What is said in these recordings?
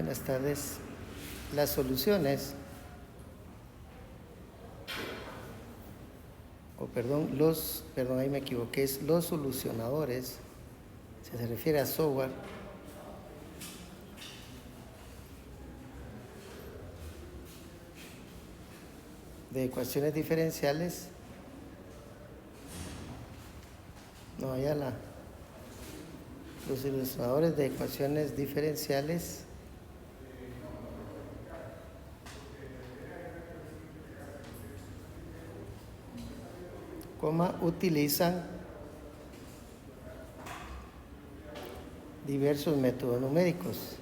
Buenas tardes. Las soluciones, ahí me equivoqué, es los solucionadores, si se refiere a software, de ecuaciones diferenciales, los solucionadores de ecuaciones diferenciales utilizan diversos métodos numéricos.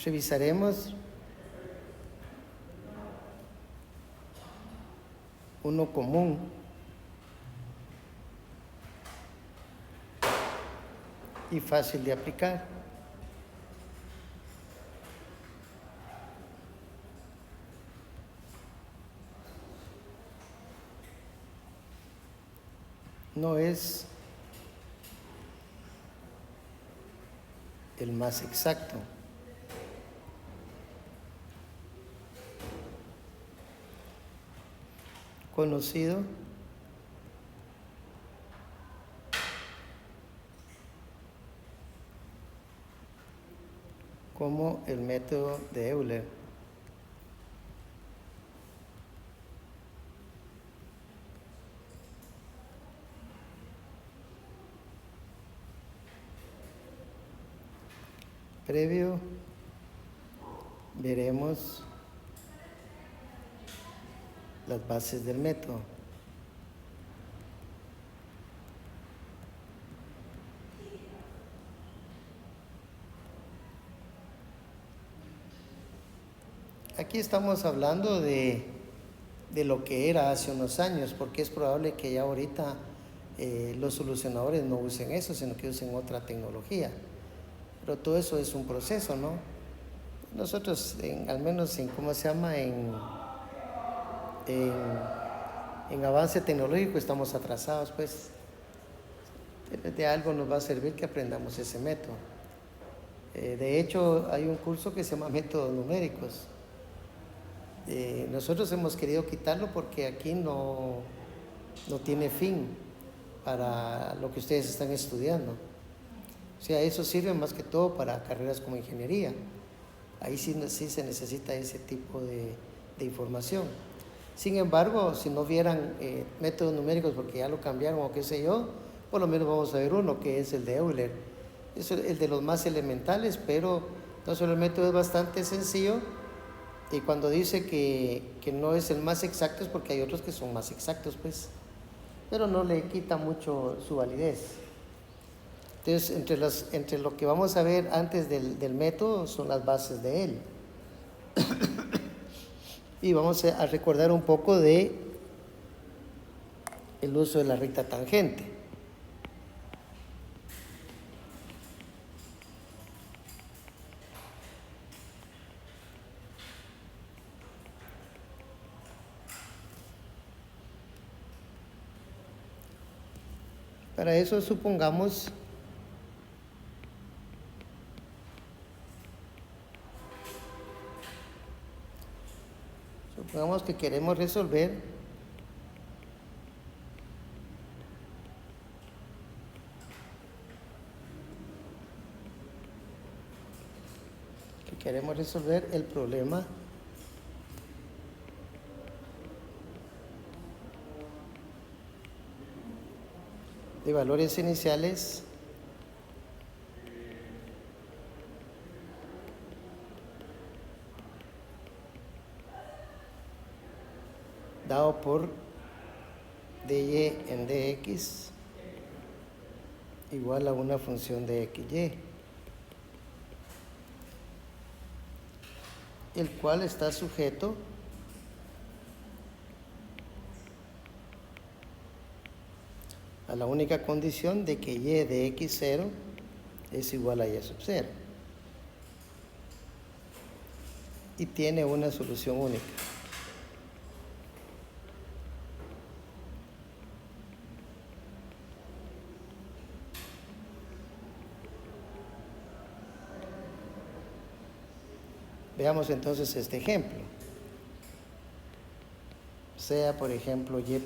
Revisaremos uno común y fácil de aplicar. No es el más exacto. Conocido como el método de Euler. Previo veremos las bases del método. Aquí estamos hablando de lo que era hace unos años, porque es probable que ya ahorita los solucionadores no usen eso, sino que usen otra tecnología. Pero todo eso es un proceso, ¿no? Nosotros, al menos en avance tecnológico estamos atrasados, pues de algo nos va a servir que aprendamos ese método. De hecho, hay un curso que se llama métodos numéricos. Nosotros hemos querido quitarlo porque aquí no tiene fin para lo que ustedes están estudiando. O sea, eso sirve más que todo para carreras como ingeniería. Ahí sí se necesita ese tipo de información. Sin embargo, si no vieran métodos numéricos porque ya lo cambiaron o qué sé yo, por lo menos vamos a ver uno que es el de Euler. Es el de los más elementales, pero no solo el método es bastante sencillo, y cuando dice que no es el más exacto es porque hay otros que son más exactos, pues, pero no le quita mucho su validez. Entonces, entre lo que vamos a ver antes del método son las bases de él. Y vamos a recordar un poco de el uso de la recta tangente. Para eso supongamos que queremos resolver el problema de valores iniciales dado por dy en dx igual a una función de xy. el cual está sujeto a la única condición de que y de x0 es igual a y sub 0. Y tiene una solución única. Veamos entonces este ejemplo. Sea, por ejemplo, y'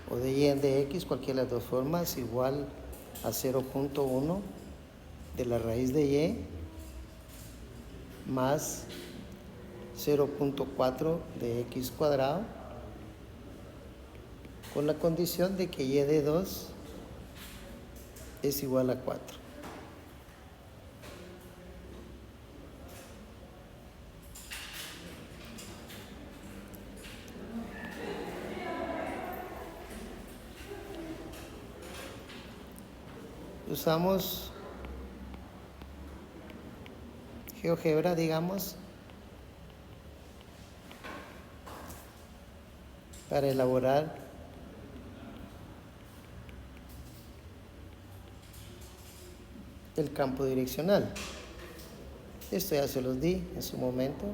o de y en de x, cualquiera de las dos formas, igual a 0.1 de la raíz de y más 0.4 de x cuadrado, con la condición de que y de 2 es igual a 4. Usamos GeoGebra, digamos, para elaborar el campo direccional. Esto ya se los di en su momento.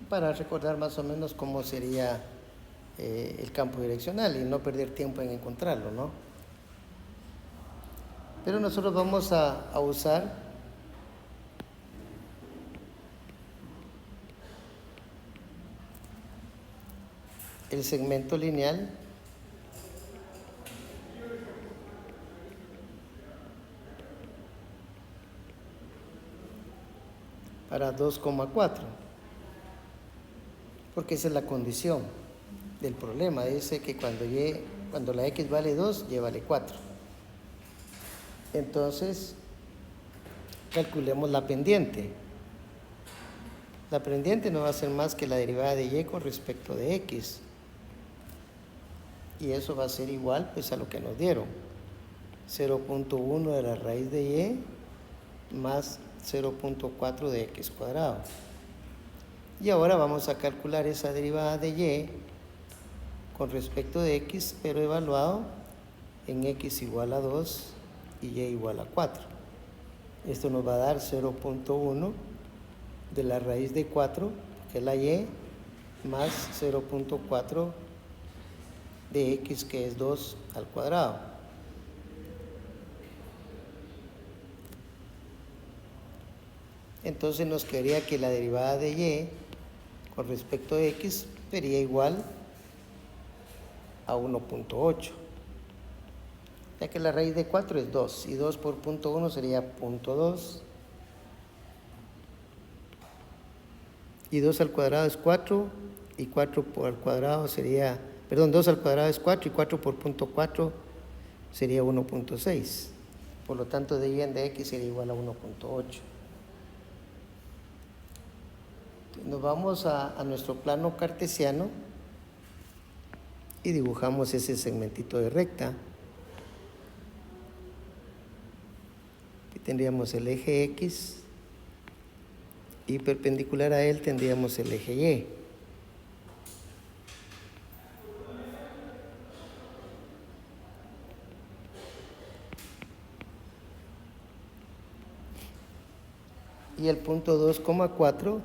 Para recordar más o menos cómo sería el campo direccional y no perder tiempo en encontrarlo, ¿no? Pero nosotros vamos a usar el segmento lineal para 2,4, porque esa es la condición del problema. Dice que cuando la x vale 2, y vale 4. Entonces, calculemos la pendiente. La pendiente no va a ser más que la derivada de y con respecto de x. Y eso va a ser igual pues a lo que nos dieron. 0.1 de la raíz de y más 0.4 de x cuadrado. Y ahora vamos a calcular esa derivada de y con respecto de x, pero evaluado en x igual a 2 y y igual a 4. Esto nos va a dar 0.1 de la raíz de 4, que es la y, más 0.4 de x, que es 2 al cuadrado. Entonces nos quedaría que la derivada de y con respecto de x sería igual a 1.8, ya que la raíz de 4 es 2, y 2 por 0.1 sería 0.2, y 2 al cuadrado es 4, y 4 al cuadrado sería, perdón, 2 al cuadrado es 4, y 4 por 0.4 sería 1.6. Por lo tanto, de y en de x sería igual a 1.8. Nos vamos a nuestro plano cartesiano y dibujamos ese segmentito de recta. Aquí tendríamos el eje X y perpendicular a él tendríamos el eje Y. Y el punto 2,4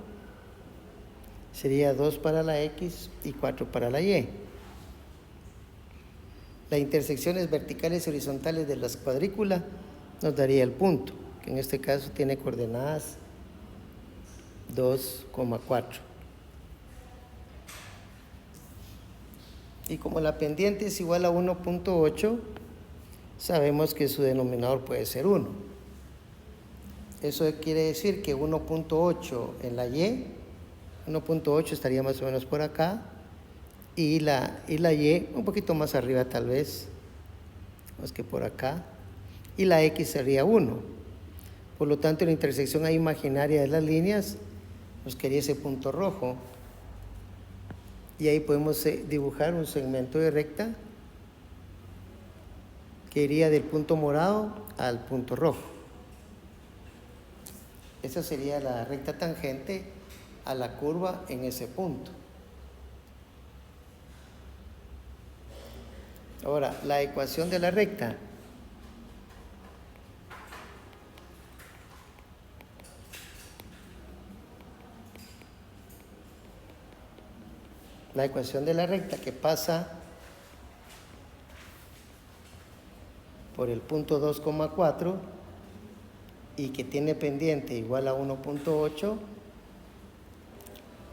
sería 2 para la X y 4 para la Y. Las intersecciones verticales y horizontales de las cuadrículas nos daría el punto, que en este caso tiene coordenadas 2,4. Y como la pendiente es igual a 1.8, sabemos que su denominador puede ser 1. Eso quiere decir que 1.8 en la Y, 1.8 estaría más o menos por acá, y la Y un poquito más arriba tal vez, más que por acá, y la X sería 1. Por lo tanto, en la intersección ahí imaginaria de las líneas, nos quedaría ese punto rojo, Y ahí podemos dibujar un segmento de recta que iría del punto morado al punto rojo. Esa sería la recta tangente a la curva en ese punto. Ahora, la ecuación de la recta. La ecuación de la recta que pasa por el punto 2,4 y que tiene pendiente igual a 1.8,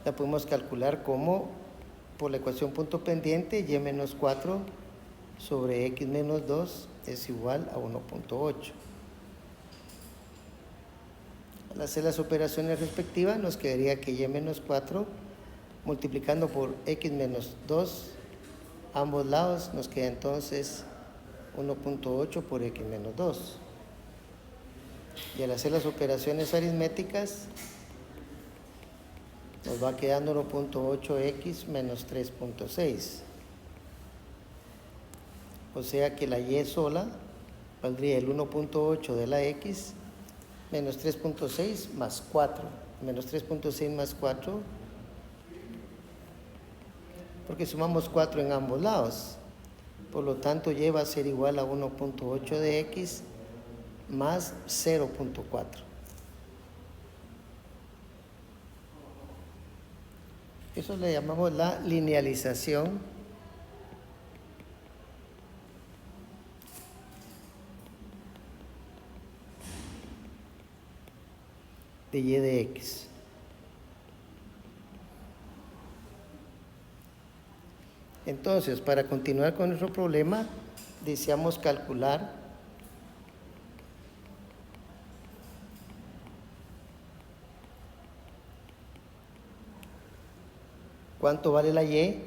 la podemos calcular como por la ecuación punto pendiente y menos 4 sobre x menos 2 es igual a 1.8. Al hacer las operaciones respectivas nos quedaría que y menos 4 multiplicando por x menos 2 ambos lados nos queda entonces 1.8 por x menos 2. Y al hacer las operaciones aritméticas nos va quedando 1.8x menos 3.6. O sea que la y sola valdría el 1.8 de la x menos 3.6 más 4. Menos 3.6 más 4, porque sumamos 4 en ambos lados. Por lo tanto, y va a ser igual a 1.8 de x más 0.4. Eso le llamamos la linealización de y de x. Entonces, para continuar con nuestro problema, deseamos calcular cuánto vale la y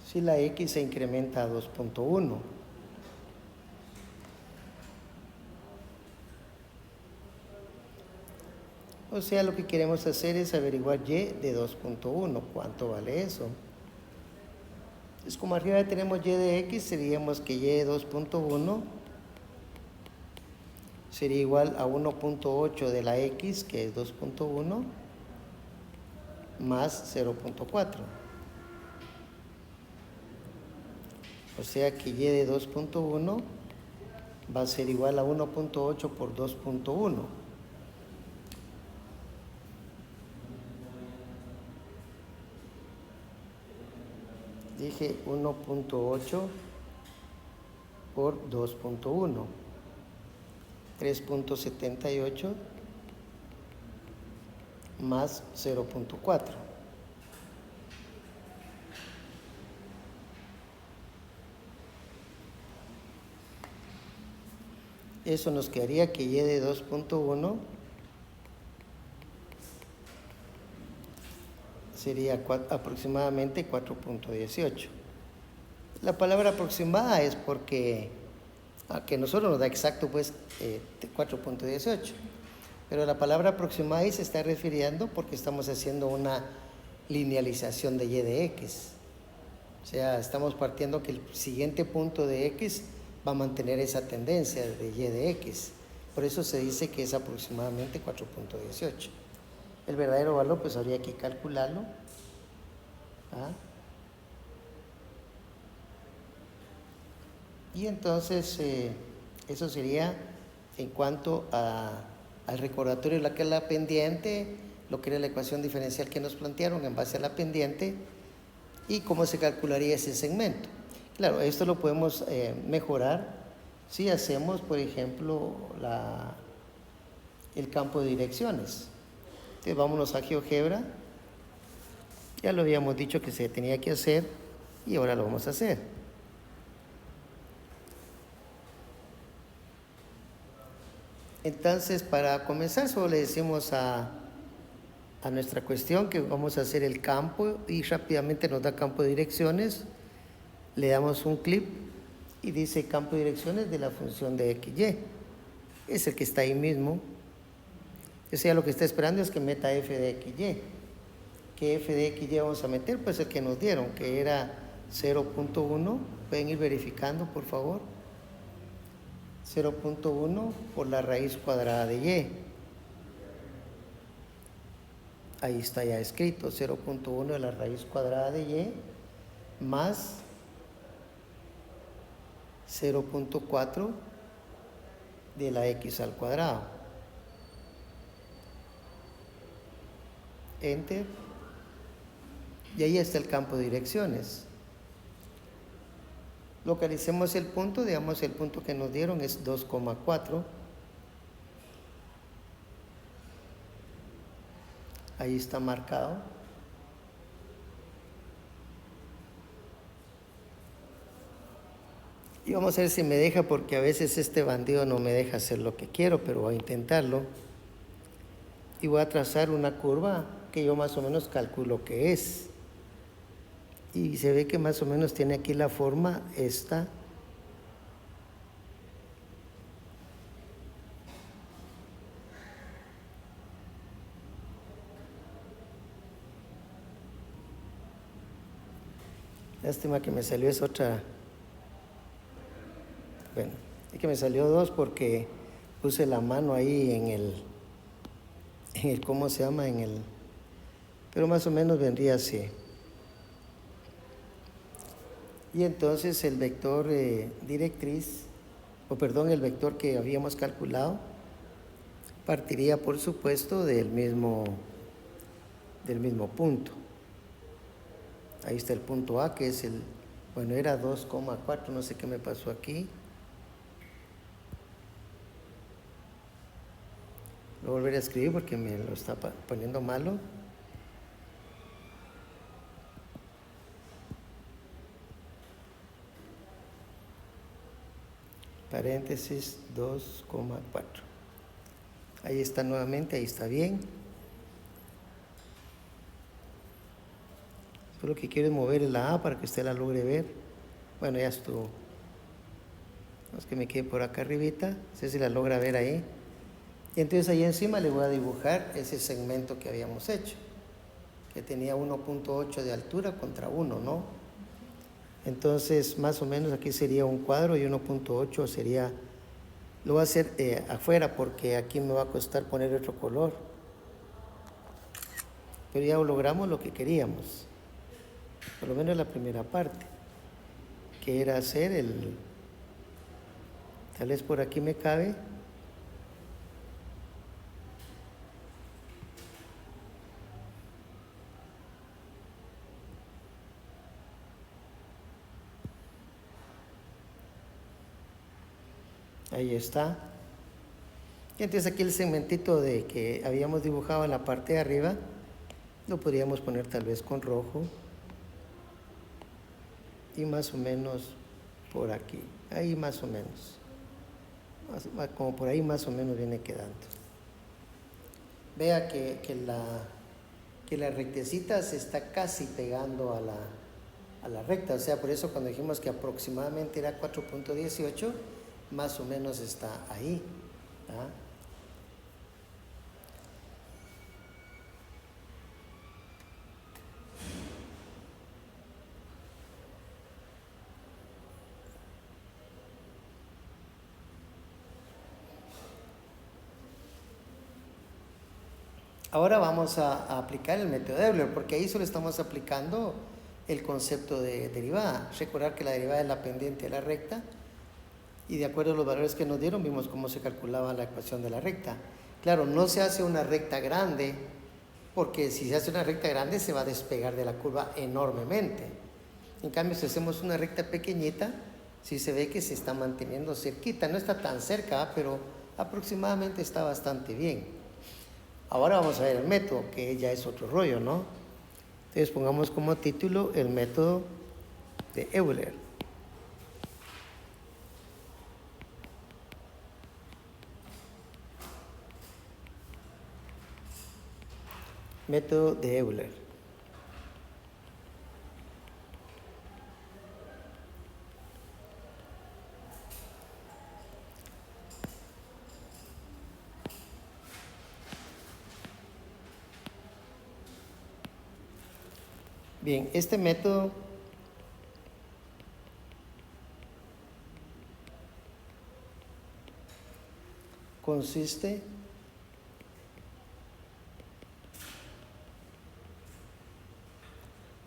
si la x se incrementa a 2.1. O sea, lo que queremos hacer es averiguar y de 2.1. ¿Cuánto vale eso? Entonces, como arriba tenemos y de x, seríamos que y de 2.1 sería igual a 1.8 de la x, que es 2.1, más 0.4. O sea que y de 2.1 va a ser igual a 1.8 por 2.1. Dije 1.8 por 2.1. 3.78 más 0.4. Eso nos quedaría que y de 2.1 sería aproximadamente 4.18. La palabra aproximada es porque que nosotros nos da exacto pues 4.18. Pero la palabra aproximada ahí se está refiriendo porque estamos haciendo una linealización de y de x. O sea, estamos partiendo que el siguiente punto de x va a mantener esa tendencia de y de x. Por eso se dice que es aproximadamente 4.18. El verdadero valor pues habría que calcularlo. ¿Ah? Y entonces eso sería en cuanto al recordatorio de la que es la pendiente, lo que era la ecuación diferencial que nos plantearon en base a la pendiente y cómo se calcularía ese segmento. Claro, esto lo podemos mejorar si hacemos, por ejemplo, el campo de direcciones. Entonces vámonos a GeoGebra. Ya lo habíamos dicho que se tenía que hacer y ahora lo vamos a hacer. Entonces, para comenzar, solo le decimos a nuestra cuestión que vamos a hacer el campo y rápidamente nos da campo de direcciones. Le damos un clic y dice campo de direcciones de la función de XY. Es el que está ahí mismo. O sea, lo que está esperando es que meta f de XY, ¿Qué f de x y vamos a meter? Pues el que nos dieron, que era 0.1. Pueden ir verificando, por favor. 0.1 por la raíz cuadrada de y. Ahí está ya escrito, 0.1 de la raíz cuadrada de y más 0.4 de la x al cuadrado. Enter. Y ahí está el campo de direcciones. Localicemos el punto, digamos el punto que nos dieron es 2,4. Ahí está marcado. Y vamos a ver si me deja, porque a veces este bandido no me deja hacer lo que quiero, pero voy a intentarlo. Y voy a trazar una curva que yo más o menos calculo que es. Y se ve que más o menos tiene aquí la forma esta. Lástima que me salió esa otra. Bueno, es que me salió 2 porque puse la mano ahí en el ¿cómo se llama? Pero más o menos vendría así. Y entonces el vector directriz, el vector que habíamos calculado, partiría por supuesto del mismo punto. Ahí está el punto A, que es era 2,4, no sé qué me pasó aquí. Lo volveré a escribir porque me lo está poniendo malo. Paréntesis 2,4. Ahí está nuevamente, ahí está bien. Solo que quiero mover la A para que usted la logre ver. Bueno, ya estuvo. Es que me quede por acá arribita. No sé si la logra ver ahí. Y entonces ahí encima le voy a dibujar ese segmento que habíamos hecho, que tenía 1.8 de altura contra 1, ¿no? Entonces, más o menos aquí sería un cuadro y 1.8 sería... Lo voy a hacer afuera porque aquí me va a costar poner otro color. Pero ya logramos lo que queríamos. Por lo menos la primera parte, que era hacer tal vez por aquí me cabe. Ahí está. Y entonces aquí el segmentito de que habíamos dibujado en la parte de arriba, lo podríamos poner tal vez con rojo. Y más o menos por aquí, ahí más o menos. Como por ahí más o menos viene quedando. Vea que la rectecita se está casi pegando a la recta. O sea, por eso cuando dijimos que aproximadamente era 4.18, más o menos está ahí. ¿Ah? Ahora vamos a aplicar el método de Euler, porque ahí solo estamos aplicando el concepto de derivada. Recordar que la derivada es la pendiente de la recta, y de acuerdo a los valores que nos dieron, vimos cómo se calculaba la ecuación de la recta. Claro, no se hace una recta grande, porque si se hace una recta grande se va a despegar de la curva enormemente. En cambio, si hacemos una recta pequeñita, sí se ve que se está manteniendo cerquita. No está tan cerca, pero aproximadamente está bastante bien. Ahora vamos a ver el método, que ya es otro rollo, ¿no? Entonces pongamos como título el método de Euler. Método de Euler. Bien, este método consiste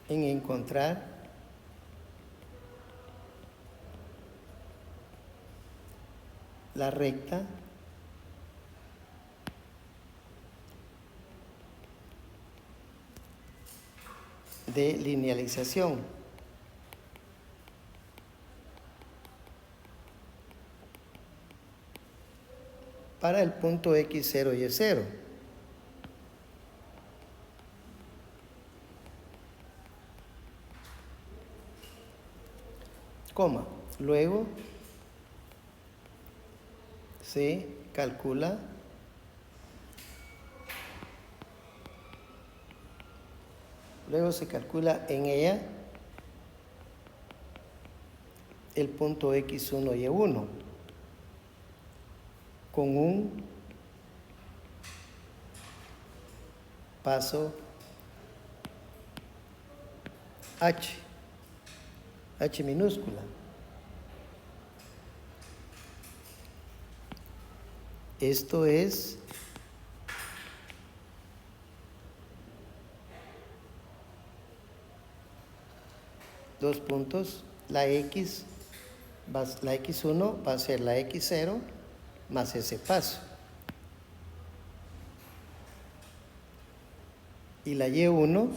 en encontrar la recta de linealización para el punto X0 y Y0. Coma. Luego se calcula en ella el punto X1 y Y1 con un paso H minúscula. Esto es dos puntos, la X1 va a ser la X0 más ese paso. Y la Y1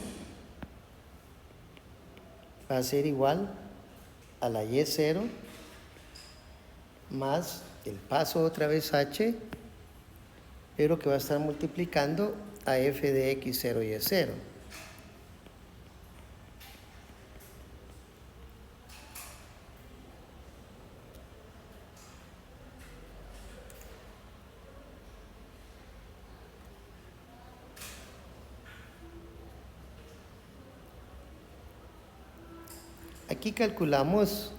va a ser igual a la Y0 más el paso otra vez H, pero que va a estar multiplicando a f de X0 y Y0. Aquí calculamos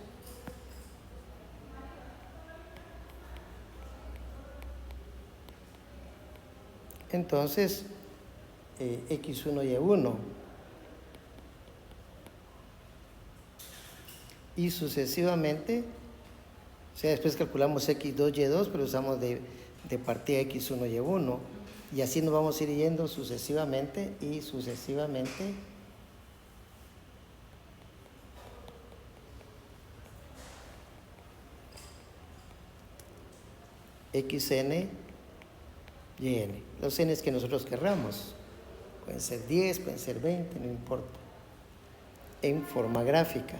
entonces X1 y Y1 y sucesivamente, o sea, después calculamos X2 y Y2, pero usamos de partida X1 y Y1 y así nos vamos a ir yendo sucesivamente y sucesivamente XN y N, los N's que nosotros querramos. Pueden ser 10, pueden ser 20, no importa. En forma gráfica.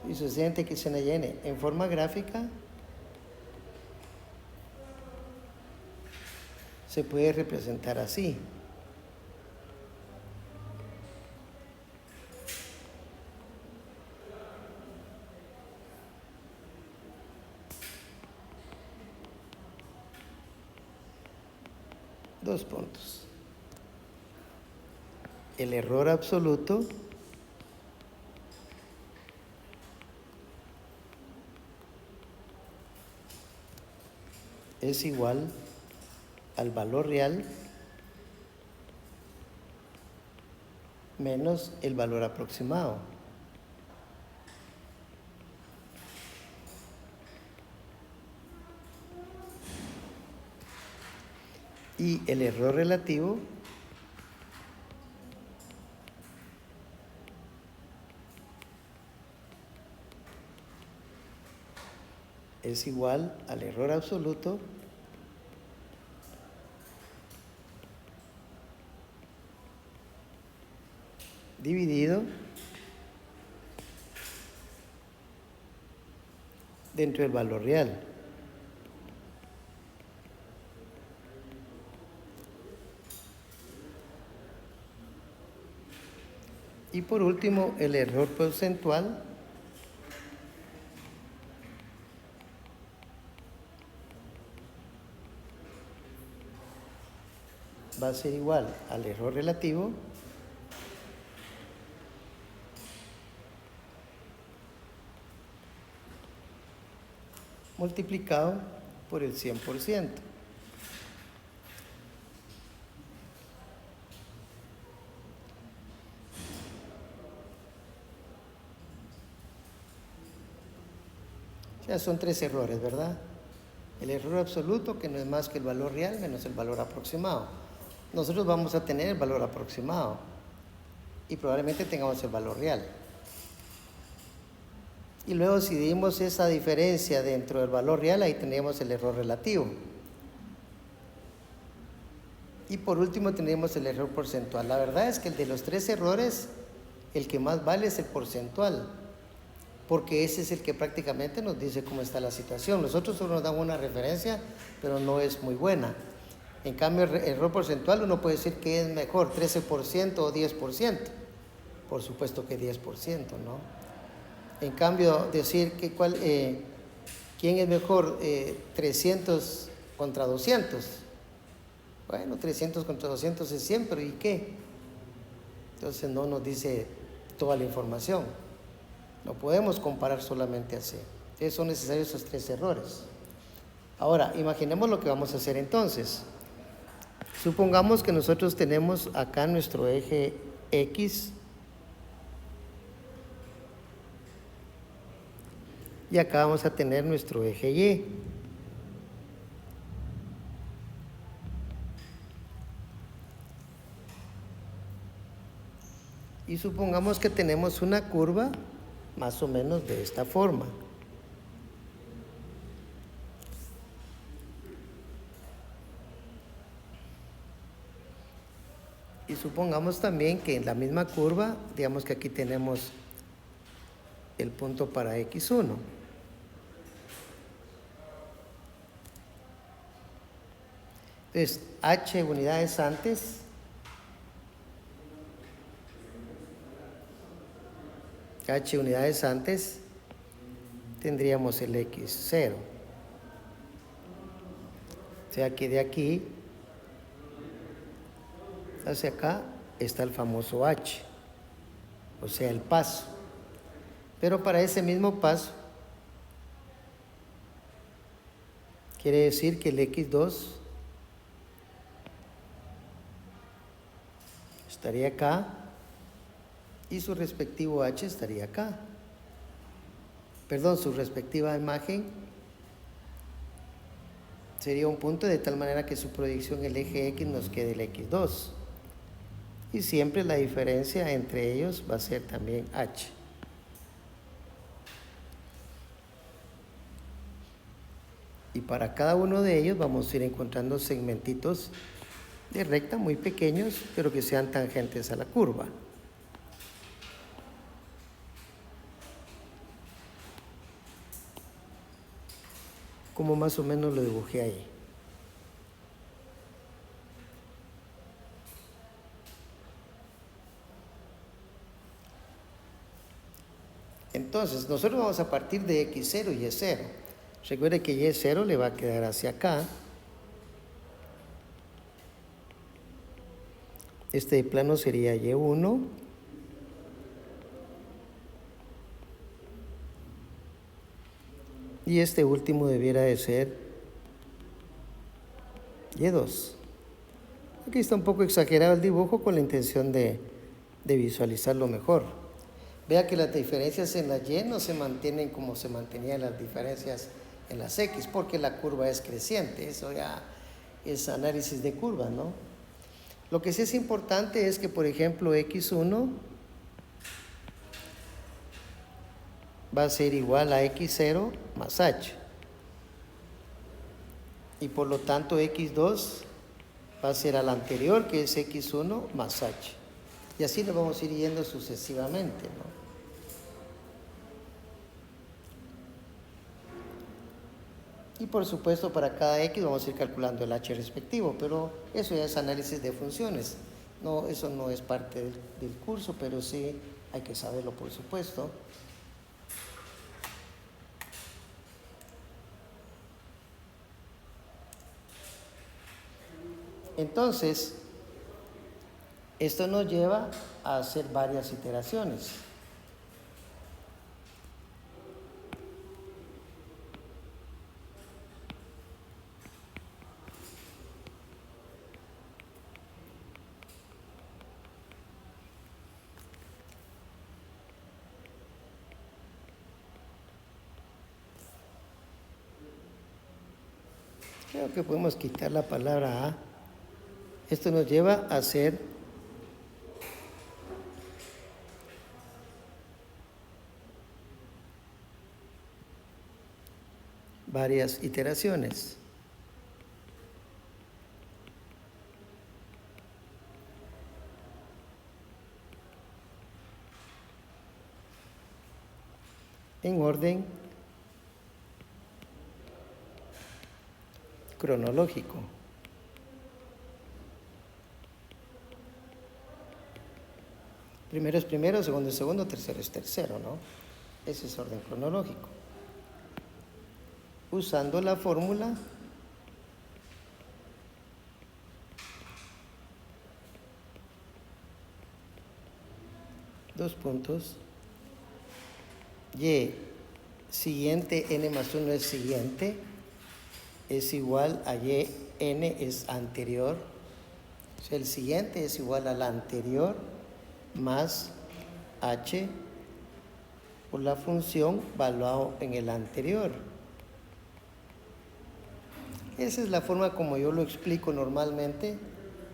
Y sucesivamente XN y N. En forma gráfica se puede representar así. Dos puntos. El error absoluto es igual al valor real menos el valor aproximado. Y el error relativo es igual al error absoluto dividido dentro del valor real. Y por último, el error porcentual va a ser igual al error relativo multiplicado por el 100%. sea, son tres errores, ¿verdad? El error absoluto, que no es más que el valor real menos el valor aproximado. Nosotros vamos a tener el valor aproximado y probablemente tengamos el valor real. Y luego si dimos esa diferencia dentro del valor real, ahí tendríamos el error relativo. Y por último tendríamos el error porcentual. La verdad es que el de los tres errores, el que más vale es el porcentual, porque ese es el que prácticamente nos dice cómo está la situación. Nosotros solo nos damos una referencia, pero no es muy buena. En cambio, el error porcentual uno puede decir que es mejor, 13% o 10%. Por supuesto que 10%, ¿no? En cambio, decir que quién es mejor, 300 contra 200. Bueno, 300 contra 200 es 100, pero ¿y qué? Entonces no nos dice toda la información. No podemos comparar solamente así. Son necesarios esos tres errores. Ahora, imaginemos lo que vamos a hacer entonces. Supongamos que nosotros tenemos acá nuestro eje X y acá vamos a tener nuestro eje Y. Y supongamos que tenemos una curva más o menos de esta forma. Y supongamos también que en la misma curva, digamos que aquí tenemos el punto para X1. Entonces, H unidades antes tendríamos el X0. O sea que de aquí hacia acá está el famoso H, o sea el paso. Pero para ese mismo paso quiere decir que el X2 estaría acá y su respectivo H estaría acá. Perdón, su respectiva imagen sería un punto de tal manera que su proyección, el eje X, nos quede el X2. Y siempre la diferencia entre ellos va a ser también H. Y para cada uno de ellos vamos a ir encontrando segmentitos de recta muy pequeños, pero que sean tangentes a la curva. Como más o menos lo dibujé ahí. Entonces, nosotros vamos a partir de X0 y Y0. Recuerde que Y0 le va a quedar hacia acá. Este plano sería Y1. Y este último debiera de ser Y2. Aquí está un poco exagerado el dibujo con la intención de visualizarlo mejor. Vea que las diferencias en la Y no se mantienen como se mantenían las diferencias en las X, porque la curva es creciente. Eso ya es análisis de curva, ¿no? Lo que sí es importante es que, por ejemplo, X1 va a ser igual a X0 más H. Y por lo tanto X2 va a ser al anterior, que es X1 más H. Y así nos vamos a ir yendo sucesivamente, ¿no? Y por supuesto para cada X vamos a ir calculando el H respectivo, pero eso ya es análisis de funciones. No, eso no es parte del curso, pero sí hay que saberlo, por supuesto. Entonces, esto nos lleva a hacer varias iteraciones. Creo que podemos quitar la palabra a. Esto nos lleva a hacer varias iteraciones. En orden cronológico. Primero es primero, segundo es segundo, tercero es tercero, ¿no? Ese es orden cronológico. Usando la fórmula dos puntos, y siguiente n más 1 es siguiente, es igual a y n es anterior, o sea, el siguiente es igual al anterior más h por la función valuado en el anterior. Esa es la forma como yo lo explico normalmente,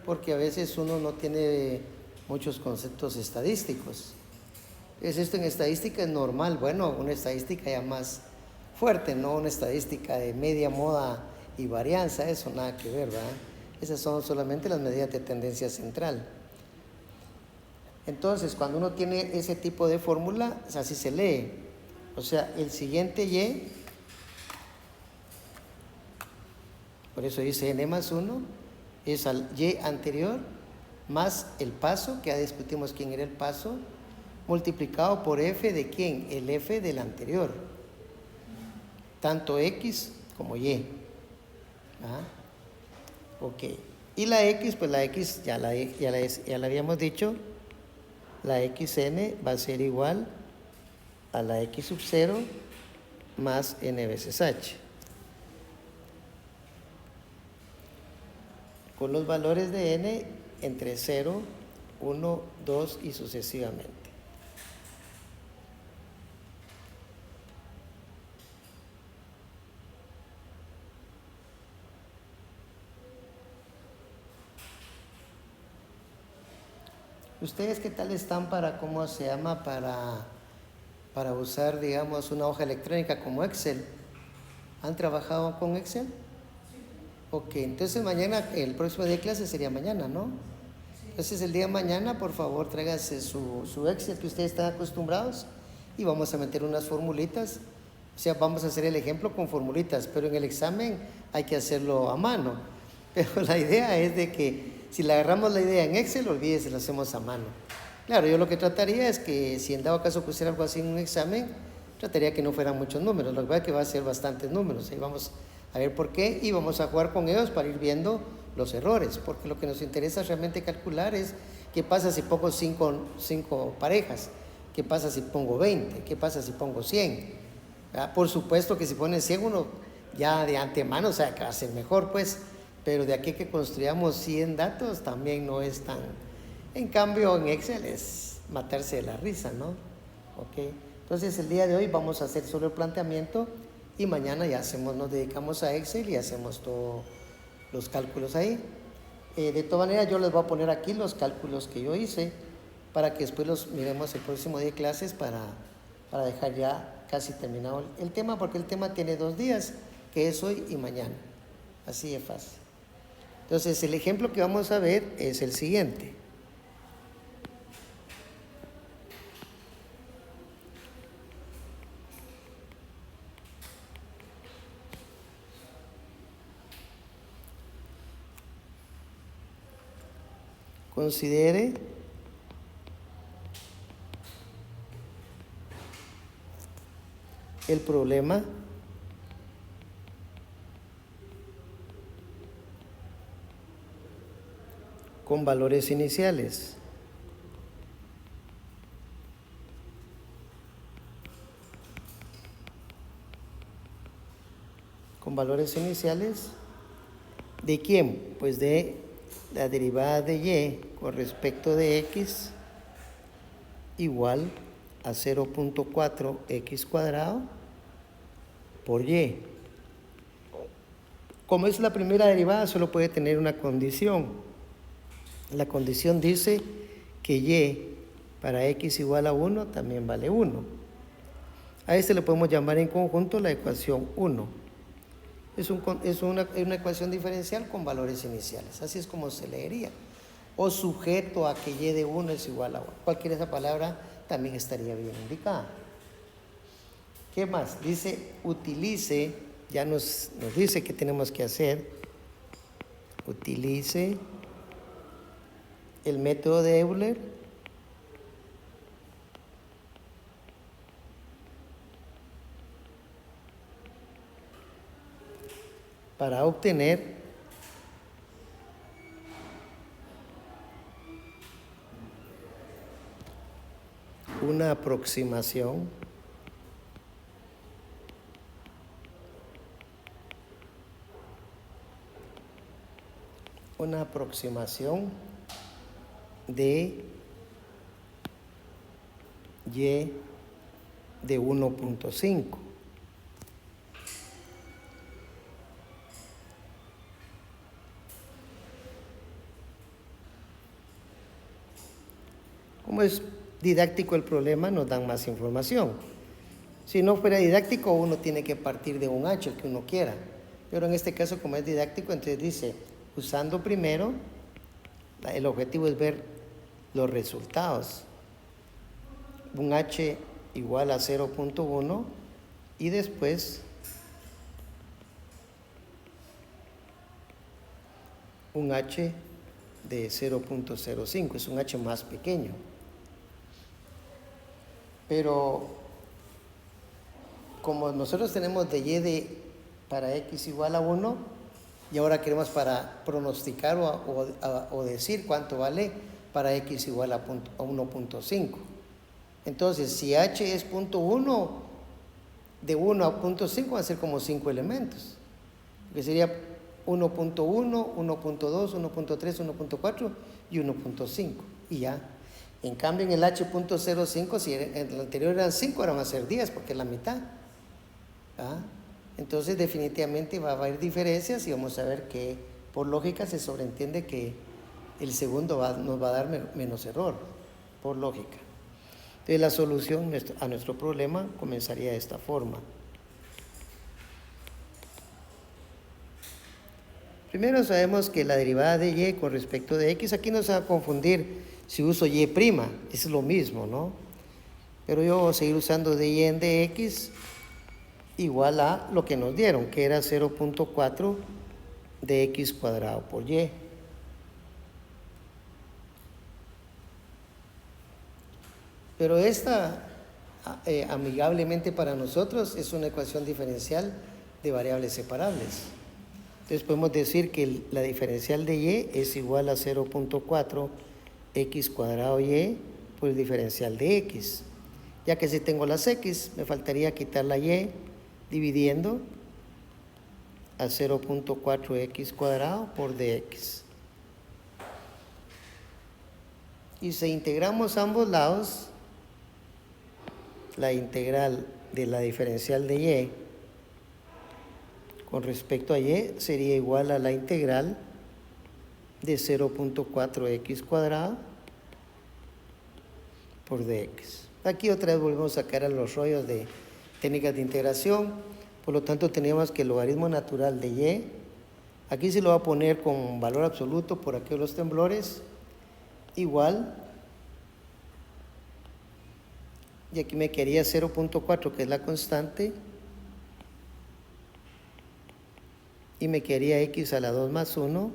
porque a veces uno no tiene muchos conceptos estadísticos. Es esto en estadística es normal, bueno, una estadística ya más fuerte, no una estadística de media, moda y varianza, eso nada que ver, ¿verdad? Esas son solamente las medidas de tendencia central. Entonces, cuando uno tiene ese tipo de fórmula, así se lee. O sea, el siguiente y, por eso dice n más 1, es al y anterior más el paso, que ya discutimos quién era el paso, multiplicado por f de quién, el f del anterior, tanto x como y. ¿Ah? Ok. Y la x, pues la x ya la habíamos dicho, la xn va a ser igual a la x sub 0 más n veces h. Con los valores de n entre 0, 1, 2 y sucesivamente. ¿Ustedes qué tal están para, cómo se llama, para usar, digamos, una hoja electrónica como Excel? ¿Han trabajado con Excel? Ok, entonces mañana, el próximo día de clase sería mañana, ¿no? Entonces el día de mañana, por favor, tráigase su Excel que ustedes están acostumbrados y vamos a meter unas formulitas. O sea, vamos a hacer el ejemplo con formulitas, pero en el examen hay que hacerlo a mano. Pero la idea es de que si le agarramos la idea en Excel, olvídese, lo hacemos a mano. Claro, yo lo que trataría es que si en dado caso pusiera algo así en un examen, trataría que no fueran muchos números. Lo que pasa es que va a ser bastantes números. Ahí vamos a ver por qué y vamos a jugar con ellos para ir viendo los errores. Porque lo que nos interesa realmente calcular es qué pasa si pongo 5 parejas, qué pasa si pongo 20, qué pasa si pongo 100. Por supuesto que si pone 100 uno ya de antemano sabe que va a ser mejor, pues. Pero de aquí que construyamos 100 datos también no es tan... En cambio, en Excel es matarse de la risa, ¿no? Ok. Entonces, el día de hoy vamos a hacer solo el planteamiento y mañana ya nos dedicamos a Excel y hacemos todos los cálculos ahí. De todas maneras, yo les voy a poner aquí los cálculos que yo hice para que después los miremos el próximo día de clases para dejar ya casi terminado el tema, porque el tema tiene 2 días, que es hoy y mañana. Así de fácil. Entonces, el ejemplo que vamos a ver es el siguiente. Considere el problema con valores iniciales. Con valores iniciales, ¿de quién? Pues de la derivada de y con respecto de x igual a 0.4 x cuadrado por y. Como es la primera derivada, solo puede tener una condición. La condición dice que y para x igual a 1 también vale 1. A este le podemos llamar en conjunto la ecuación 1. Es una ecuación diferencial con valores iniciales. Así es como se leería. O sujeto a que y de 1 es igual a 1. Cualquier esa palabra también estaría bien indicada. ¿Qué más? Dice, utilice, ya nos dice qué tenemos que hacer. Utilice el método de Euler para obtener una aproximación de y de 1.5. Como es didáctico el problema, nos dan más información. Si no fuera didáctico, uno tiene que partir de un h que uno quiera. Pero en este caso, como es didáctico, entonces dice, usando primero, el objetivo es ver los resultados. Un h igual a 0.1 y después un h de 0.05, es un h más pequeño. Pero como nosotros tenemos de y para x igual a 1, y ahora queremos para pronosticar o decir cuánto vale para x igual a 1.5. Entonces, si h es 0.1, de 1 a 0.5 van a ser como 5 elementos. Que sería 1.1, 1.2, 1.3, 1.4 y 1.5. Y ya. En cambio, en el h.05, si en el anterior eran 5, ahora van a ser 10, porque es la mitad. ¿Ah? Entonces, definitivamente va a haber diferencias y vamos a ver que, por lógica, se sobreentiende que el segundo nos va a dar menos error, por lógica. Entonces, la solución a nuestro problema comenzaría de esta forma. Primero sabemos que la derivada de y con respecto de x, aquí no se va a confundir si uso y', es lo mismo, ¿no? Pero yo voy a seguir usando de y en dx igual a lo que nos dieron, que era 0.4 de x cuadrado por y. Pero esta, amigablemente para nosotros, es una ecuación diferencial de variables separables. Entonces podemos decir que la diferencial de y es igual a 0.4 x cuadrado y por el diferencial de x. Ya que si tengo las x, me faltaría quitar la y dividiendo a 0.4 x cuadrado por dx. Y si integramos ambos lados, la integral de la diferencial de y con respecto a y sería igual a la integral de 0.4 x cuadrado por dx. Aquí otra vez volvemos a caer a los rollos de técnicas de integración. Por lo tanto, tenemos que el logaritmo natural de y, aquí se lo va a poner con valor absoluto por aquí los temblores, igual, y aquí me quedaría 0.4, que es la constante, y me quedaría x a la 2 más 1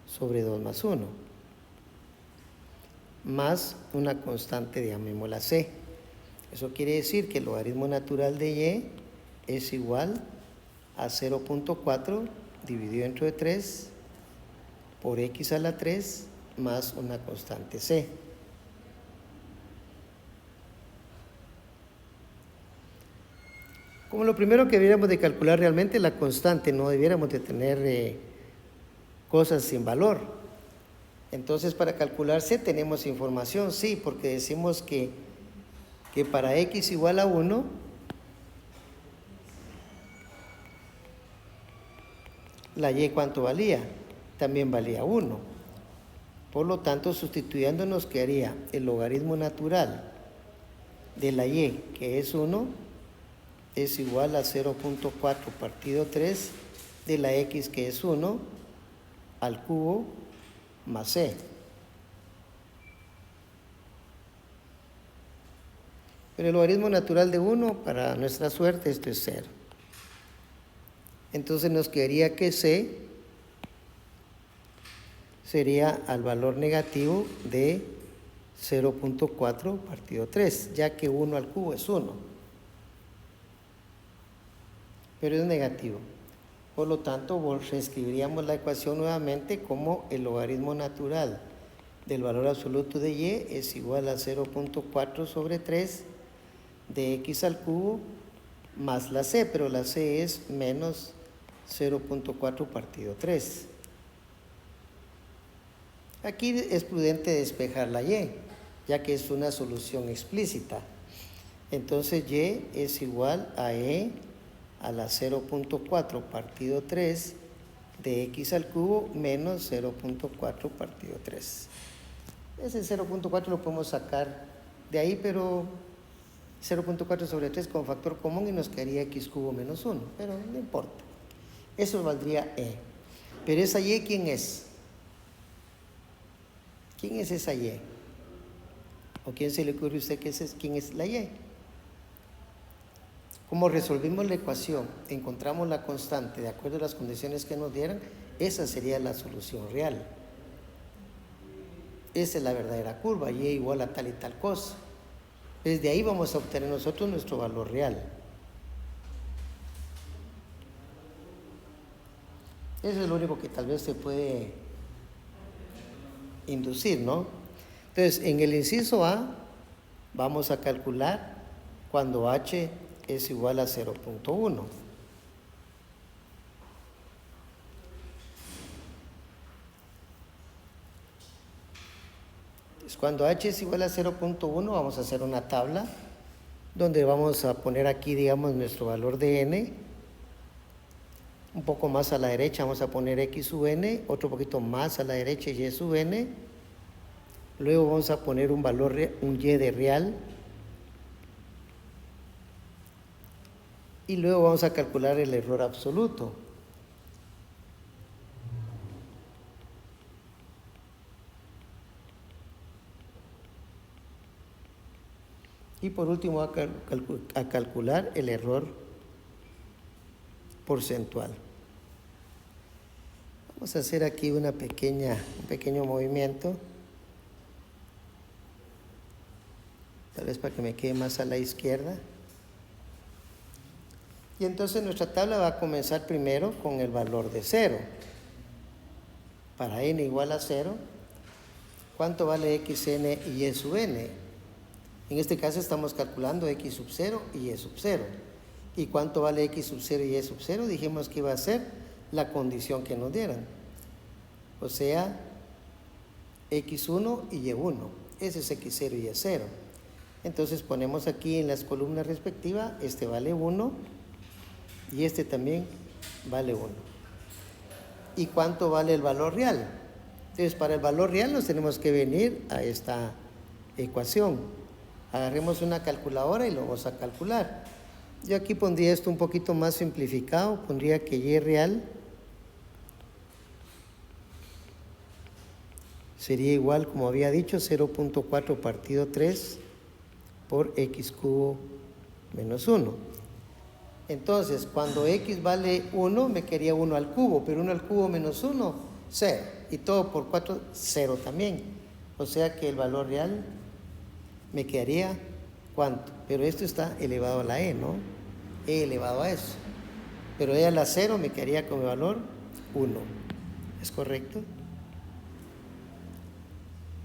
sobre 2 más 1, más una constante, llamémosla c. Eso quiere decir que el logaritmo natural de y es igual a 0.4 dividido entre 3 por x a la 3 más una constante c. Como lo primero que debiéramos de calcular realmente la constante, no debiéramos de tener cosas sin valor. Entonces, para calcular c tenemos información, sí, porque decimos que para x igual a 1, la y ¿cuánto valía? También valía 1. Por lo tanto, sustituyendo nos quedaría el logaritmo natural de la y, que es 1, es igual a 0.4 partido 3 de la x, que es 1, al cubo más c. Pero el logaritmo natural de 1, para nuestra suerte, esto es 0. Entonces nos quedaría que c sería al valor negativo de 0.4 partido 3, ya que 1 al cubo es 1. Pero es negativo. Por lo tanto, reescribiríamos la ecuación nuevamente como el logaritmo natural del valor absoluto de y es igual a 0.4 sobre 3 de x al cubo más la c, pero la c es menos 0.4 partido 3. Aquí es prudente despejar la y, ya que es una solución explícita. Entonces y es igual a e a la 0.4 partido 3 de x al cubo menos 0.4 partido 3. Ese 0.4 lo podemos sacar de ahí, pero 0.4 sobre 3 con factor común y nos quedaría x cubo menos 1, pero no importa. Eso valdría e. Pero esa y, ¿quién es? ¿Quién es esa y? ¿O quién se le ocurre a usted quién es la y? Como resolvimos la ecuación, encontramos la constante de acuerdo a las condiciones que nos dieran, esa sería la solución real. Esa es la verdadera curva, y igual a tal y tal cosa. Desde ahí vamos a obtener nosotros nuestro valor real. Eso es lo único que tal vez se puede inducir, ¿no? Entonces, en el inciso A, vamos a calcular cuando h es igual a 0.1. Cuando h es igual a 0.1, vamos a hacer una tabla donde vamos a poner aquí, digamos, nuestro valor de n. Un poco más a la derecha vamos a poner x sub n, otro poquito más a la derecha y sub n. Luego vamos a poner un valor, un y de real. Y luego vamos a calcular el error absoluto. Y por último a calcular el error porcentual. Vamos a hacer aquí un pequeño movimiento. Tal vez para que me quede más a la izquierda. Y entonces nuestra tabla va a comenzar primero con el valor de 0. Para n igual a 0, ¿cuánto vale xn y y sub n? En este caso estamos calculando x sub 0 y y sub 0. ¿Y cuánto vale x sub 0 y y sub 0? Dijimos que iba a ser la condición que nos dieran. O sea, x1 y y1. Ese es x0 y y0. Entonces ponemos aquí en las columnas respectivas, este vale 1 y este también vale 1. ¿Y cuánto vale el valor real? Entonces, para el valor real nos tenemos que venir a esta ecuación. Agarremos una calculadora y lo vamos a calcular. Yo aquí pondría esto un poquito más simplificado, pondría que y real sería igual, como había dicho, 0.4 partido 3 por x cubo menos 1. Entonces, cuando x vale 1, me quedaría 1 al cubo, pero 1 al cubo menos 1, 0. Y todo por 4, 0 también. O sea que el valor real me quedaría, ¿cuánto? Pero esto está elevado a la e, ¿no? E elevado a eso. Pero e a la 0 me quedaría con el valor 1. ¿Es correcto?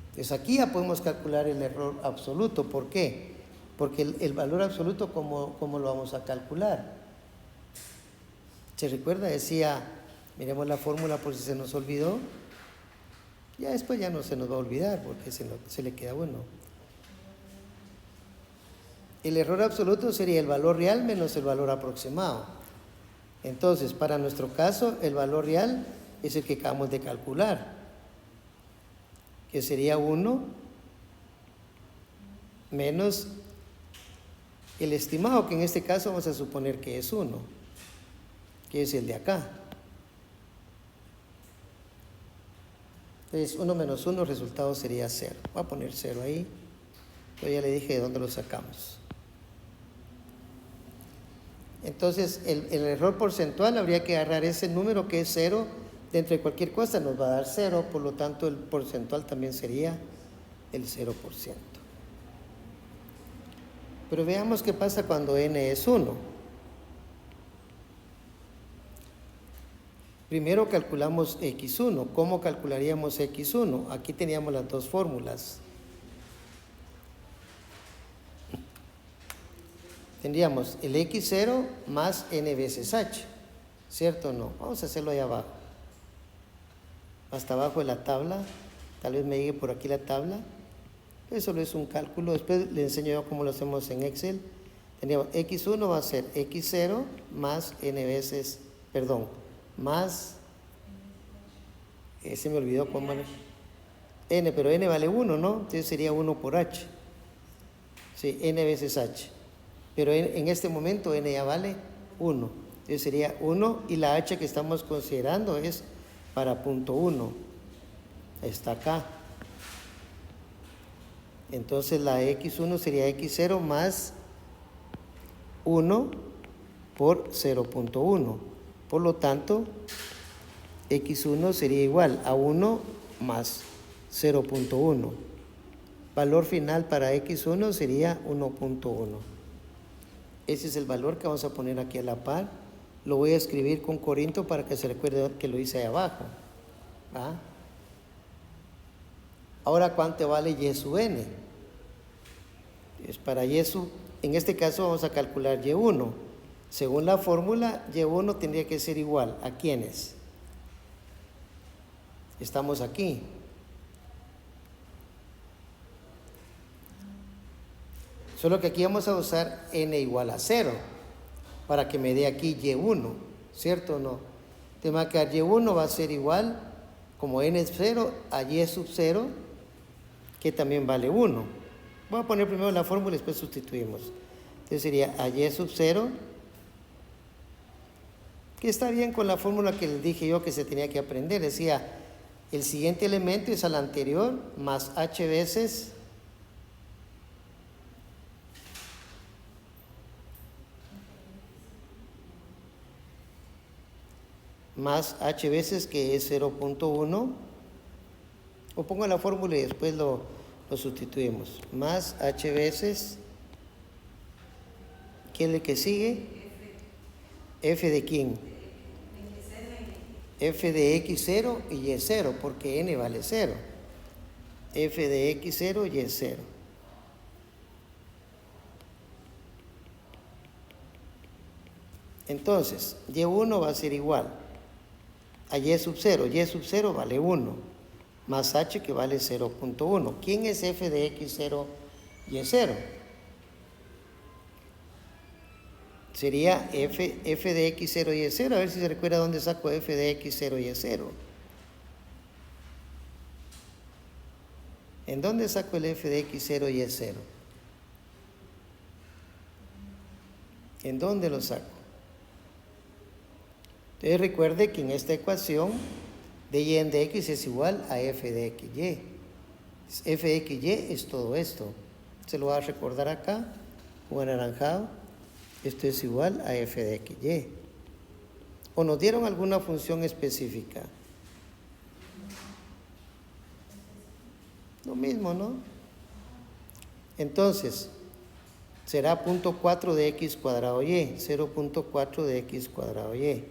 Entonces aquí ya podemos calcular el error absoluto. ¿Por qué? Porque el valor absoluto, ¿cómo lo vamos a calcular? ¿Se recuerda? Decía, miremos la fórmula por si se nos olvidó. Ya después ya no se nos va a olvidar porque se le queda bueno. El error absoluto sería el valor real menos el valor aproximado. Entonces, para nuestro caso, el valor real es el que acabamos de calcular, que sería 1 menos el estimado, que en este caso vamos a suponer que es 1, que es el de acá. Entonces, 1 menos 1, el resultado sería 0. Voy a poner 0 ahí. Yo ya le dije de dónde lo sacamos. Entonces, el error porcentual habría que agarrar ese número que es 0 dentro de cualquier cosa, nos va a dar 0, por lo tanto el porcentual también sería el 0%. Pero veamos qué pasa cuando n es 1. Primero calculamos x1. ¿Cómo calcularíamos x1? Aquí teníamos las dos fórmulas. Tendríamos el x0 más n veces h, ¿cierto o no? Vamos a hacerlo ahí abajo. Hasta abajo de la tabla, tal vez me llegue por aquí la tabla. Eso solo es un cálculo, después le enseño yo cómo lo hacemos en Excel. Tendríamos x1 va a ser x0 más n veces, más, se me olvidó cómo vale, n, pero n vale 1, ¿no? Entonces sería 1 por h. Sí, n veces h. Pero en este momento n ya vale 1. Entonces sería 1 y la h que estamos considerando es para punto 1. Está acá. Entonces la x1 sería x0 más 1 por 0.1. Por lo tanto, x1 sería igual a 1 más 0.1. Valor final para x1 sería 1.1. Ese es el valor que vamos a poner aquí a la par. Lo voy a escribir con Corinto para que se recuerde que lo hice ahí abajo. ¿Ah? Ahora, ¿cuánto vale y sub n? Es para y sub, en este caso vamos a calcular y1. Según la fórmula, y1 tendría que ser igual a ¿quiénes? Estamos aquí. Solo que aquí vamos a usar n igual a 0 para que me dé aquí y1, ¿cierto o no? Te va a quedar y1 va a ser igual, como n es 0, a y sub 0, que también vale 1. Voy a poner primero la fórmula y después sustituimos. Entonces sería a y sub 0, que está bien con la fórmula que les dije yo que se tenía que aprender. Decía, el siguiente elemento es al anterior más h veces que es 0.1, o pongo la fórmula y después lo sustituimos, más h veces, ¿qué es el que sigue? F de quién? F de x0 y y0, porque n vale 0. F de x0 y y0. Entonces, y1 va a ser igual a y sub 0. Y sub 0 vale 1, más h que vale 0.1. ¿Quién es f de x0 y y0? Sería f de x0 y y0. A ver si se recuerda dónde saco f de x0 y y0. ¿En dónde saco el f de x0 y y0? ¿En dónde lo saco? Entonces recuerde que en esta ecuación de y en de x es igual a f de xy. F de xy es todo esto. Se lo va a recordar acá, con anaranjado. Esto es igual a f de xy. ¿O nos dieron alguna función específica? Lo mismo, ¿no? Entonces, será 0.4 de x cuadrado y, 0.4 de x cuadrado y.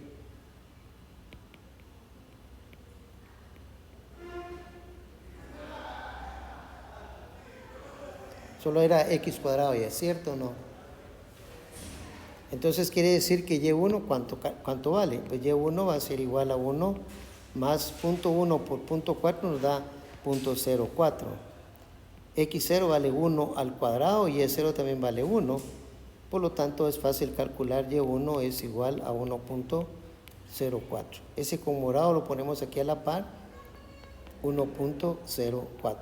Solo era x cuadrado y, ¿cierto o no? Entonces quiere decir que y1, ¿cuánto vale? Pues y1 va a ser igual a 1 más 0.1 por 0.4 nos da 0.04. x0 vale 1 al cuadrado y y0 también vale 1. Por lo tanto, es fácil calcular Y1 es igual a 1.04. Ese con morado lo ponemos aquí a la par, 1.04.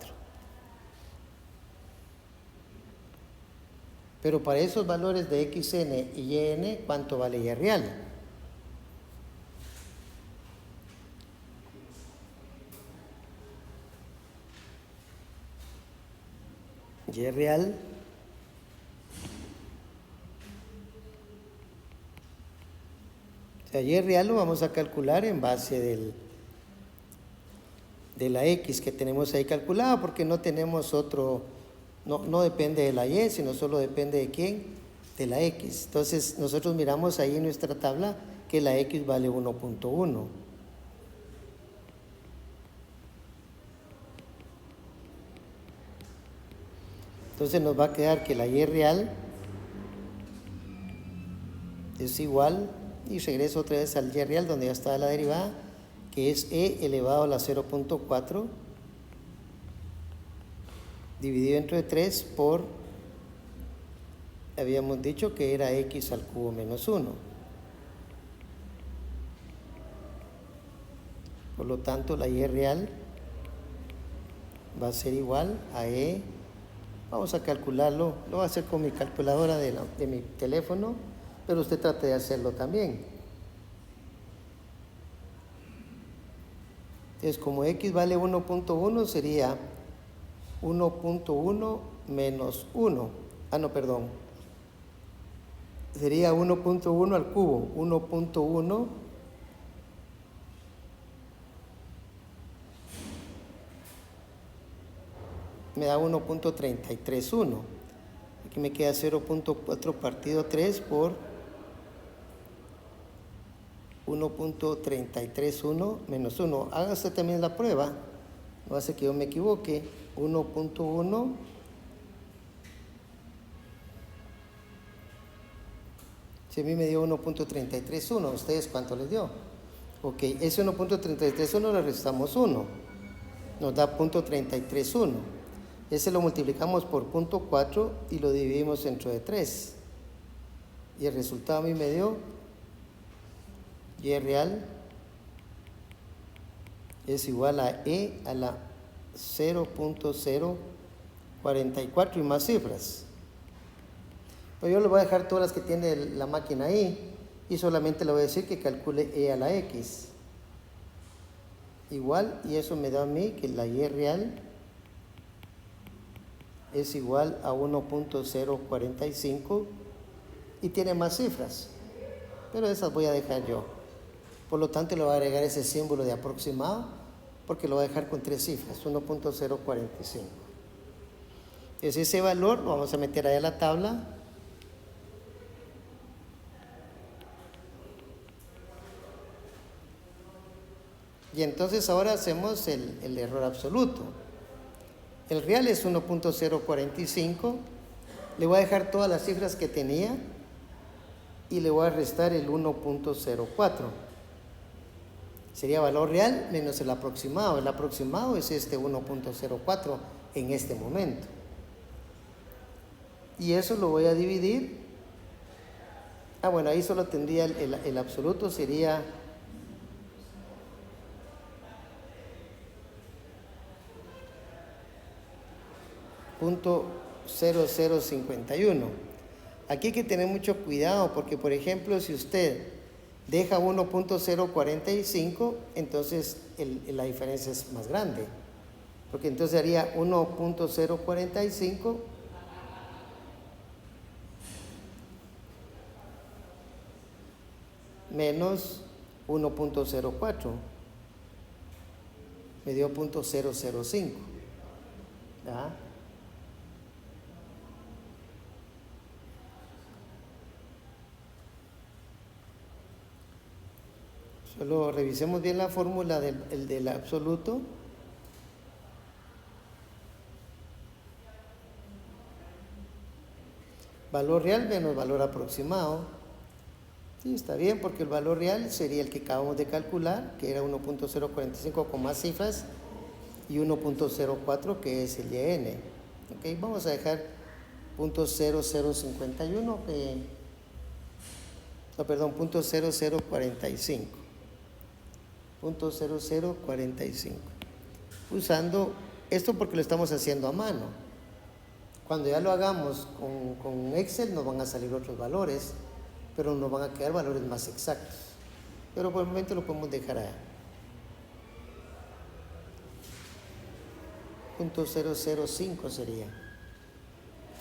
Pero para esos valores de xn y yn, ¿cuánto vale y real? Y real y real lo vamos a calcular en base de la x que tenemos ahí calculada, porque no tenemos otro, no depende de la y, sino solo depende de quién, de la x. Entonces nosotros miramos ahí en nuestra tabla que la x vale 1.1. Entonces nos va a quedar que la y real es igual, y regreso otra vez al y real donde ya está la derivada, que es e elevado a la 0.4 dividido entre 3 por, habíamos dicho que era x al cubo menos 1. Por lo tanto, la y real va a ser igual a e, vamos a calcularlo, lo voy a hacer con mi calculadora de mi teléfono, pero usted trate de hacerlo también. Entonces, como x vale 1.1, sería 1.1 menos 1. Sería 1.1 al cubo. 1.1 me da 1.331. Aquí me queda 0.4 partido 3 por 1.331 menos 1. Haga usted también la prueba, no hace que yo me equivoque. 1.1 si a mí me dio 1.331, ¿a ustedes cuánto les dio? Ok, ese 1.331 le restamos 1, nos da 0.331. Ese lo multiplicamos por 0.4 y lo dividimos entre 3. Y el resultado a mí me dio y real es igual a e a la 0.044 y más cifras. Pues yo le voy a dejar todas las que tiene la máquina ahí y solamente le voy a decir que calcule e a la x. Igual, y eso me da a mí que la y real es igual a 1.045 y tiene más cifras, pero esas voy a dejar yo. Por lo tanto, le voy a agregar ese símbolo de aproximado porque lo voy a dejar con 3 cifras, 1.045. Entonces ese valor lo vamos a meter ahí a la tabla. Y entonces ahora hacemos el error absoluto. El real es 1.045. Le voy a dejar todas las cifras que tenía y le voy a restar el 1.04. Sería valor real menos el aproximado. El aproximado es este 1.04 en este momento. Y eso lo voy a dividir. Bueno, ahí solo tendría el absoluto, sería .0051. Aquí hay que tener mucho cuidado porque, por ejemplo, si usted deja 1.045, entonces la diferencia es más grande. Porque entonces haría 1.045 menos 1.04. Me dio 0.005. ¿Ya? Solo revisemos bien la fórmula del absoluto. Valor real menos valor aproximado. Sí, está bien, porque el valor real sería el que acabamos de calcular, que era 1.045 con más cifras, y 1.04 que es el YN. Okay, vamos a dejar .0051, punto 0045. Punto 0045. Usando esto porque lo estamos haciendo a mano. Cuando ya lo hagamos con Excel nos van a salir otros valores, pero nos van a quedar valores más exactos. Pero por el momento lo podemos dejar allá. Punto 005 sería.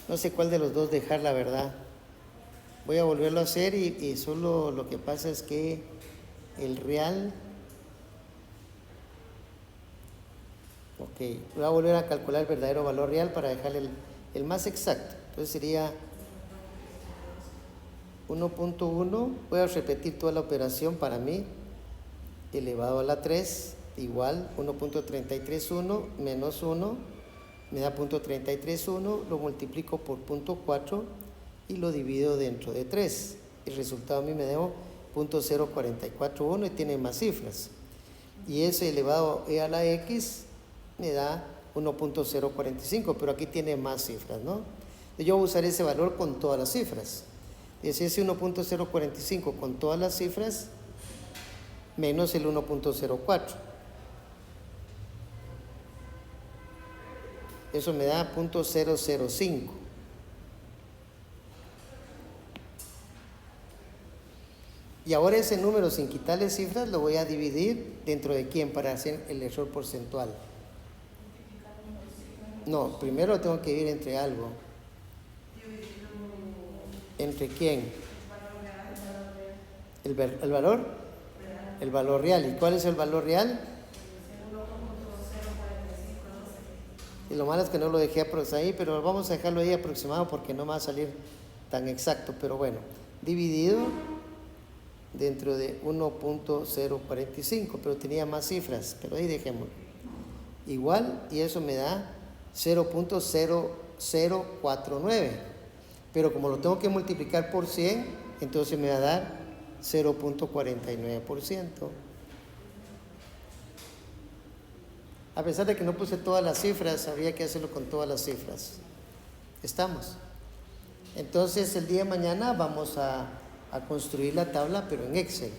No sé cuál de los dos dejar, la verdad. Voy a volverlo a hacer y solo lo que pasa es que el real... Ok, voy a volver a calcular el verdadero valor real para dejarle el más exacto. Entonces sería 1.1, voy a repetir toda la operación para mí, elevado a la 3, igual 1.331 menos 1, me da .331, lo multiplico por 0.4 y lo divido dentro de 3. El resultado a mí me dio .0441 y tiene más cifras. Y ese elevado a la x me da 1.045, pero aquí tiene más cifras, ¿no? Yo voy a usar ese valor con todas las cifras. Es ese 1.045 con todas las cifras menos el 1.04. Eso me da .005. Y ahora ese número sin quitarle cifras lo voy a dividir dentro de quién para hacer el error porcentual. No, primero tengo que dividir entre algo. ¿Entre quién? ¿El valor? El valor real. ¿Y cuál es el valor real? Y lo malo es que no lo dejé ahí, pero vamos a dejarlo ahí aproximado porque no va a salir tan exacto. Pero bueno, dividido dentro de 1.045, pero tenía más cifras, pero ahí dejémoslo. Igual, y eso me da 0.0049. Pero como lo tengo que multiplicar por 100, entonces me va a dar 0.49%. A pesar de que no puse todas las cifras, habría que hacerlo con todas las cifras. ¿Estamos? Entonces el día de mañana vamos a construir la tabla, pero en Excel.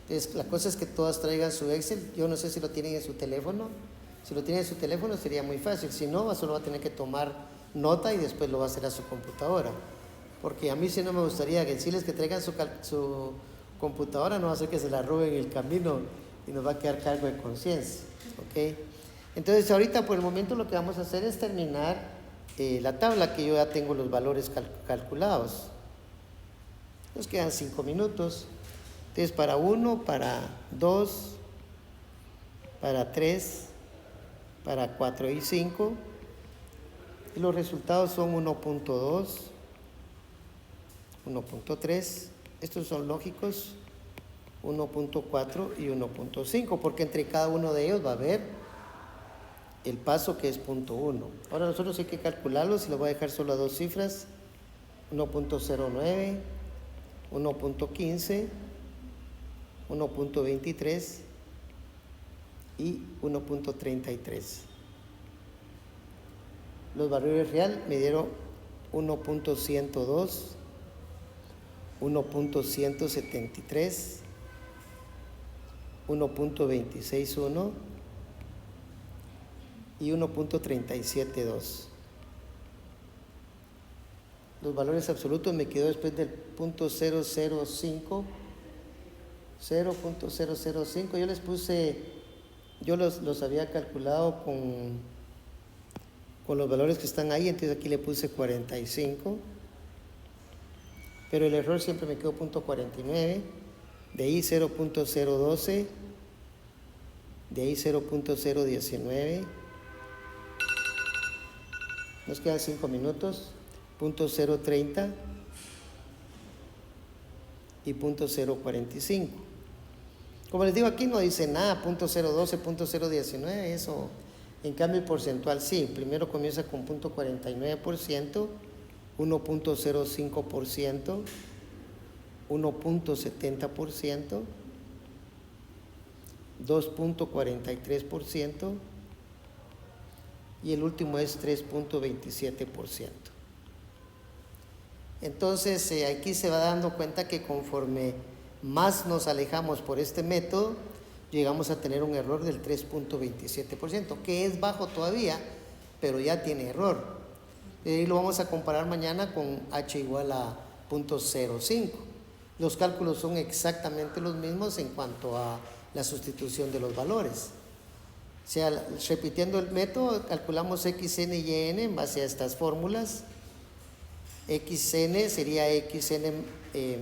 Entonces la cosa es que todas traigan su Excel. Yo no sé si lo tienen en su teléfono. Si lo tienen en su teléfono sería muy fácil. Si no, solo va a tener que tomar nota y después lo va a hacer a su computadora. Porque a mí sí no me gustaría decirles que traigan su computadora, no va a ser que se la roben en el camino y nos va a quedar cargo de conciencia. ¿Ok? Entonces ahorita por el momento lo que vamos a hacer es terminar la tabla, que yo ya tengo los valores calculados. Nos quedan 5 minutos. Entonces para 1, para 2, para 3, para 4 y 5. Y los resultados son 1.2, 1.3. Estos son lógicos. 1.4 y 1.5, porque entre cada uno de ellos va a haber el paso que es 0.1. Ahora nosotros hay que calcularlos y lo voy a dejar solo a dos cifras: 1.09, 1.15, 1.23 y 1.33. Los valores reales me dieron 1.102, 1.173, 1.261 y 1.372. Los valores absolutos me quedó después del .005, 0.005. Yo les puse, yo los había calculado con los valores que están ahí, entonces aquí le puse 45, pero el error siempre me quedó .49, de ahí 0.012, de ahí 0.019, nos quedan 5 minutos, .030 y .045. Como les digo, aquí no dice nada, .012, .019, eso. En cambio el porcentual sí, primero comienza con .49%, 1.05%, 1.70%, 2.43% y el último es 3.27%. Entonces aquí se va dando cuenta que conforme más nos alejamos por este método, llegamos a tener un error del 3.27%, que es bajo todavía, pero ya tiene error. Y lo vamos a comparar mañana con h igual a 0.05. Los cálculos son exactamente los mismos en cuanto a la sustitución de los valores. O sea, repitiendo el método, calculamos xn y yn en base a estas fórmulas. Xn sería xn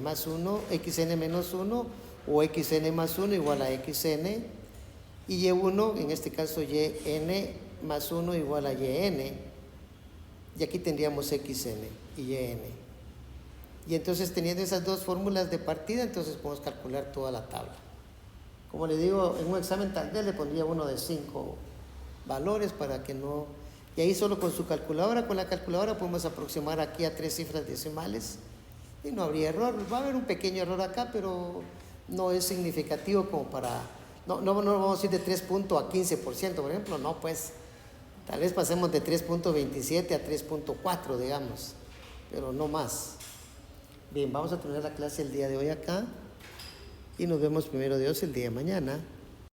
más 1, xn menos 1 o xn más 1 igual a xn, y y1, en este caso yn más 1 igual a yn, y aquí tendríamos xn y yn. Y entonces, teniendo esas dos fórmulas de partida, entonces podemos calcular toda la tabla. Como le digo, en un examen tal vez le pondría uno de 5 valores para que no... Y ahí solo con la calculadora podemos aproximar aquí a 3 cifras decimales y no habría error. Va a haber un pequeño error acá, pero no es significativo como para... No vamos a ir de 3 a 15%, por ejemplo, no, pues tal vez pasemos de 3.27 a 3.4, digamos, pero no más. Bien, vamos a terminar la clase el día de hoy acá y nos vemos primero Dios el día de mañana.